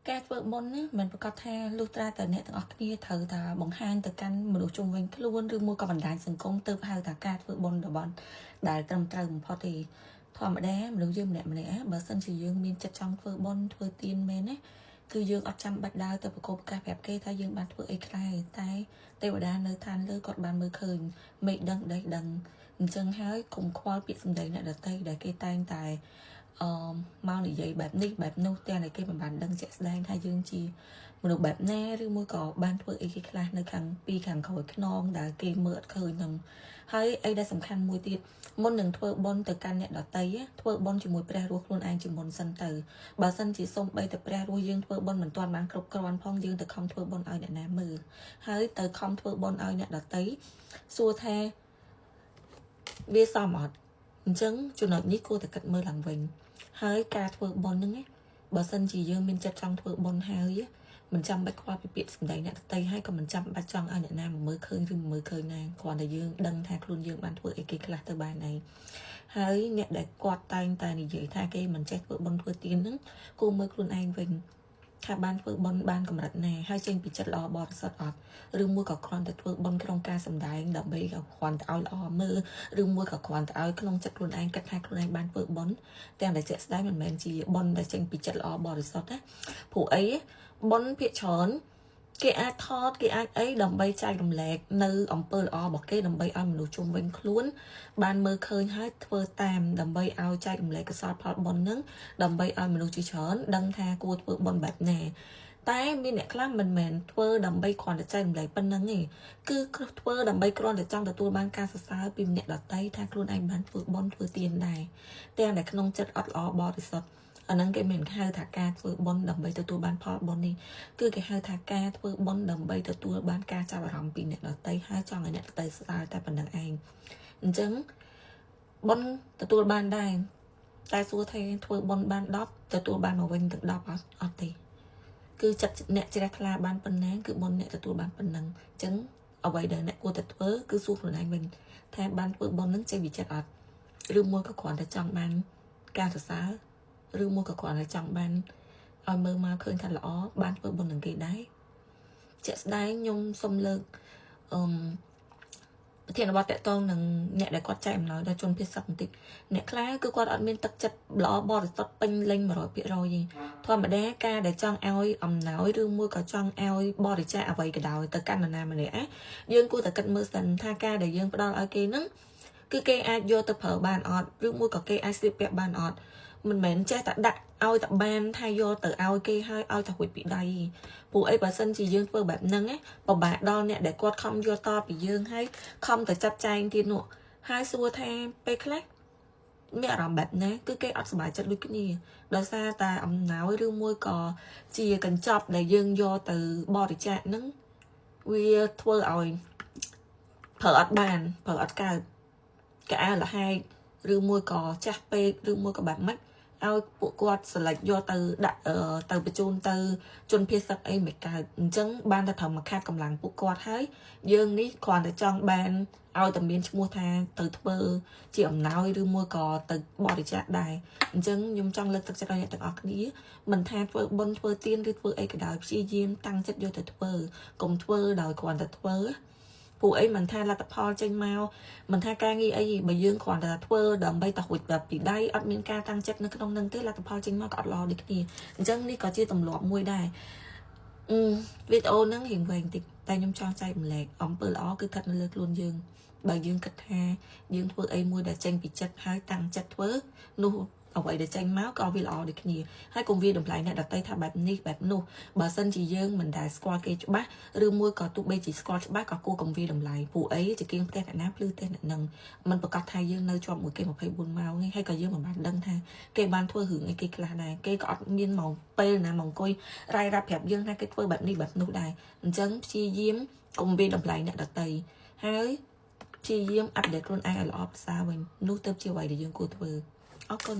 ការធ្វើបុណ្យមិនប្រកាសថាលុះត្រាតែអ្នកទាំងអស់គ្នាត្រូវថាបង្ហាញទៅកាន់មនុស្សជុំវិញខ្លួនឬមួយក៏បណ្ដាញសង្គមទៅហៅថាការធ្វើបុណ្យរបស់ដែលត្រឹមត្រូវបំផុតទេធម្មតាមនុស្សយើងម្នាក់បើសិនជាយើងមានចិត្តចង់ធ្វើបុណ្យធ្វើទានមែនណាគឺយើងអត់ចាំបាច់ដើរទៅប្រកបប្រកាសប្រាប់គេថាយើងបានធ្វើអីខ្លះតែទេវតានៅឋានលើគាត់បានមើលឃើញមេឃដឹងដីដឹងអញ្ចឹងហើយកុំខ្វល់ពាក្យសម្ដីអ្នកដទៃដែលគេតែងតែមកនិយាយបែបនេះបែបនោះទាំងតែគេមិនបានដឹងជាក់ស្ដែងថាយើងជាមនុស្សបែបណាឬមួយក៏បានធ្វើអីគេខ្លះនៅខាងពីខាងក្រោយខ្នងដែលគេមើលអត់ឃើញហ្នឹងហើយអីដែលសំខាន់មួយទៀតមុននឹងធ្វើបុណ្យទៅកាន់អ្នកដទៃធ្វើបុណ្យជាមួយព្រះរស់ខ្លួនឯងជាមុនសិនទៅបើសិនជាសូម្បីតែព្រះរស់យើងធ្វើបុណ្យមិនទាន់បានគ្រប់គ្រាន់ផងយើងទៅខំធ្វើបុណ្យឲ្យអ្នកណាមើលហើយទៅខំធ្វើបុណ្យឲ្យអ្នកដទៃសួរថាវាសមអត់អញ្ចឹងចំណុចនេះគួរតែគិតមើលឡើងវិញហើយការធ្វើបុណ្យហ្នឹងបើសិនជាយើងមានចិត្តចង់ធ្វើបុណ្យហើយមិនចាំបាច់ខ្វល់ពីពាក្យសម្ដីអ្នកដទៃហើយក៏មិនចាំបាច់ចង់ឲ្យអ្នកណាមើលឃើញឬមិនមើលឃើញណាគ្រាន់តែយើងដឹងថាខ្លួនយើងបានធ្វើអីគេខ្លះទៅបានហើយហើយអ្នកដែលគាត់តែងតែនិយាយថាគេមិនចេះធ្វើបុណ្យធ្វើទានហ្នឹងគួរមើលខ្លួនឯងវិញថាបានធ្វើបុណ្យបានកម្រិតណាហើយចេញពីចិត្តល្អបរិសុទ្ធអត់ឬមួយក៏គ្រាន់តែធ្វើបុណ្យក្នុងការសម្ដែងដើម្បីគ្រាន់តែឲ្យល្អមើលឬមួយក៏គ្រាន់តែឲ្យក្នុងចិត្តខ្លួនឯងគិតថាខ្លួនឯងបានធ្វើបុណ្យទាំងតែជាក់ស្ដែងមិនមែនជាបុណ្យដែលចេញពីចិត្តល្អបរិសុទ្ធណាព្រោះអីបុណ្យភាគច្រើនគេអាចថតគេអាចអីដើម្បីចែករំលែកនៅអំពើល្អរបស់គេដើម្បីឲ្យមនុស្សជុំវិញខ្លួនបានមើលឃើញហើយធ្វើតាមដើម្បីឲ្យចែករំលែកកុសលផលបុណ្យហ្នឹងដើម្បីឲ្យមនុស្សជាច្រើនដឹងថាគួរធ្វើបុណ្យបែបណាតែមានអ្នកខ្លះមិនមែនធ្វើដើម្បីគ្រាន់តែចែករំលែកប៉ុណ្្នឹងទេគឺធ្វើដើម្បីគ្រាន់តែចង់ទទួលបានការសរសើរពីអ្នកដទៃថាខ្លួនឯងបានធ្វើបុណ្យធ្វើទានដែរទាំងតែក្នុងចិត្តអត់ល្អបរិសុទ្ធអាហ្នឹងគេមិនហៅថាការធ្វើបុណ្យដើម្បីទទួលបានផលបុណ្យនេះគឺគេហៅថាការធ្វើបុណ្យដើម្បីទទួលបានការចាប់អារម្មណ៍ពីអ្នកដទៃហើយចង់ឲ្យអ្នកដទៃសរសើរតែប៉ុណ្្នឹងឯងអញ្ចឹងបុណ្យទទួលបានដែរតែសួរថាធ្វើបុណ្យបាន10ទទួលបានមកវិញទាំង10អត់ទេគឺចិត្តអ្នកជ្រះថ្លាបានប៉ុណ្ណាគឺបុណ្យអ្នកទទួលបានប៉ុណ្ណឹងអញ្ចឹងអ្វីដែលអ្នកគួរតែធ្វើគឺសួរខ្លួនឯងវិញថាបានធ្វើបុណ្យនឹងចេញវិចិត្រអត់ឬមួយក៏គ្រាន់តែចង់បានការសរសើរឬមួយក៏គ្រាន់តែចង់បានឲ្យមើលមកឃើញថាល្អបានធ្វើបុណ្យនឹងគេដែរជាក់ស្ដែងខ្ញុំសូមលើកប្រធានបទតកតងនឹងអ្នកដែលគាត់ចែកអំណោយដល់ជនភៀសសឹកបន្តិចអ្នកខ្លះគឺគាត់អត់មានទឹកចិត្តល្អបរិសុទ្ធពេញលេញ 100% ទេធម្មតាការដែលចង់ឲ្យអំណោយឬមួយក៏ចង់ឲ្យបរិច្ចាគអ្វីក៏ដោយទៅកាន់នរណាម្នាក់យើងគួរតែគិតមើលសិនថាការដែលយើងផ្ដល់ឲ្យគេហ្នឹងគឺគេអាចយកទៅប្រើបានអត់ឬមួយក៏គេអាចស្លៀកពាក់បានអត់មិនមែនចេះតែដាក់ឲ្យតែបានថាយកទៅឲ្យគេហើយឲ្យតែរួចពីដៃព្រោះអីបើសិនជាយើងធ្វើបែបហ្នឹងពិបាកដល់អ្នកដែលគាត់ខំយកតពីយើងហើយខំតែចាត់ចែងទៀតនោះហើយសួរថាពេលខ្លះមានអារម្មណ៍បែបណាគឺគេអត់សប្បាយចិត្តដូចគ្នាដោយសារតែអំណោយឬមួយក៏ជាកញ្ចប់ដែលយើងយកទៅបរិច្ចាគហ្នឹងវាធ្វើឲ្យប្រើអត់បានប្រើអត់កើតកៅអៅលហែកឬមួយក៏ចាស់ពេកឬមួយក៏បែបម៉េចឲ្យពួកគាត់ស្លេចយកទៅដាក់ទៅបញ្ជូនទៅជនភៀសសឹកអីមិនកើតអញ្ចឹងបានតែត្រូវមកខាត់កម្លាំងពួកគាត់ហើយយើងនេះគ្រាន់តែចង់បានឲ្យតែមានឈ្មោះថាទៅធ្វើជាអំណោយឬមួយក៏ទៅបរិច្ចាគដែរអញ្ចឹងខ្ញុំចង់លើកទឹកចិត្តឲ្យអ្នកទាំងអស់គ្នាមិនថាធ្វើបុណ្យធ្វើទានឬធ្វើអីក៏ដោយព្យាយាមតាំងចិត្តយកទៅធ្វើកុំធ្វើដោយគ្រាន់តែធ្វើពួកអីមិនថាលទ្ធផលចេញមកមិនថាការងារអីបើយើងគ្រាន់តែធ្វើដើម្បីតែរួចពីដៃអត់មានការតាំងចិត្តនៅក្នុងនឹងទេលទ្ធផលចេញមកក៏អត់ល្អដូចគ្នាអញ្ចឹងនេះក៏ជាទម្លាប់មួយដែរវីដេអូហ្នឹងរៀងវែងតិចតែខ្ញុំចង់ចែកម្លែកអំពើល្អគឺគិតនៅលើខ្លួនយើងបើយើងគិតថាយើងធ្វើអីមួយដែលចេញពីចិត្តហើយតាំងចិត្តធ្វើនោះអ្វីដែលចេញមកក៏វាល្អដូចគ្នាហើយកុំវាតម្លៃអ្នកដទៃថាបែបនេះបែបនោះបើសិនជាយើងមិនដែលស្គាល់គេច្បាស់ឬមួយក៏ទោះបីជាស្គាល់ច្បាស់ក៏គួរកុំវាតម្លៃព្រោះអីជាគៀងផ្ទះអ្នកណាភ្លឺផ្ទះអ្នកនឹងមិនប្រកាសថាយើងនៅជាប់មួយគេ24ម៉ោងទេហើយក៏យើងមិនបានដឹងថាគេបានធ្វើរឿងអីគេខ្លះដែរគេក៏អត់មានមកពេលណាមកអង្គុយរាយរាប់ប្រាប់យើងថាគេធ្វើបែបនេះបែបនោះដែរអញ្ចឹងព្យាយាមកុំវាតម្លៃអ្នកដទៃហើយព្យាយាមអាប់ដេតខ្លួនឯងឲ្យល្អប្រសើរវិញនោះទៅជាអ្វីដែលយើងគួរធ្វើអរគុណ